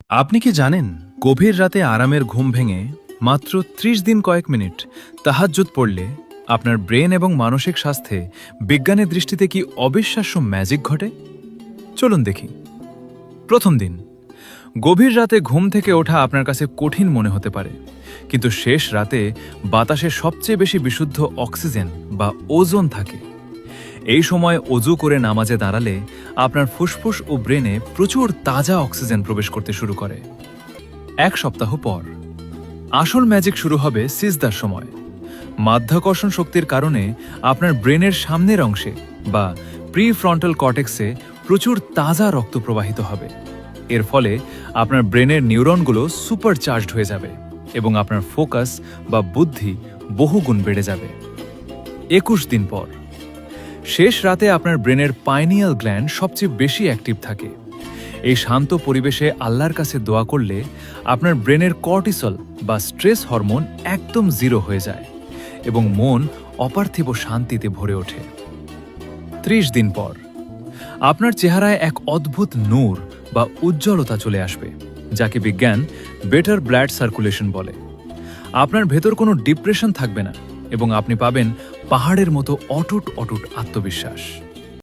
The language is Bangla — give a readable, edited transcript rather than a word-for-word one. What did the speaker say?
আপনি কি জানেন গভীর রাতে আরামের ঘুম ভেঙে মাত্র ৩০ দিন কয়েক মিনিট তাহাজ্জুদ পড়লে আপনার ব্রেন এবং মানসিক স্বাস্থ্যে বিজ্ঞানের দৃষ্টিতে কি অবিশ্বাস্য ম্যাজিক ঘটে? চলুন দেখি। প্রথম দিন, গভীর রাতে ঘুম থেকে ওঠা আপনার কাছে কঠিন মনে হতে পারে, কিন্তু শেষ রাতে বাতাসে সবচেয়ে বেশি বিশুদ্ধ অক্সিজেন বা ওজোন থাকে। এই সময় অজু করে নামাজে দাঁড়ালে আপনার ফুসফুস ও ব্রেনে প্রচুর তাজা অক্সিজেন প্রবেশ করতে শুরু করে। এক সপ্তাহ পর আসল ম্যাজিক শুরু হবে সিজদার সময়। মাধ্যাকর্ষণ শক্তির কারণে আপনার ব্রেনের সামনের অংশে বা প্রিফ্রন্টাল কর্টেক্সে প্রচুর তাজা রক্ত প্রবাহিত হবে। এর ফলে আপনার ব্রেনের নিউরনগুলো সুপারচার্জড হয়ে যাবে এবং আপনার ফোকাস বা বুদ্ধি বহুগুণ বেড়ে যাবে। ২১ দিন পর শেষ রাতে আপনার ব্রেনের পাইনিয়াল গ্ল্যান্ড সবচেয়ে বেশি অ্যাক্টিভ থাকে। এই শান্ত পরিবেশে আল্লাহর কাছে দোয়া করলে আপনার ব্রেনের কর্টিসল বা স্ট্রেস হরমোন একদম জিরো হয়ে যায় এবং মন অপার্থিব শান্তিতে ভরে ওঠে। ৩০ দিন পর আপনার চেহারায় এক অদ্ভুত নূর বা উজ্জ্বলতা চলে আসবে, যাকে বিজ্ঞান বেটার ব্লাড সার্কুলেশন বলে। আপনার ভেতর কোনো ডিপ্রেশন থাকবে না এবং আপনি পাবেন পাহাড়ের মতো অটুট অটুট আত্মবিশ্বাস।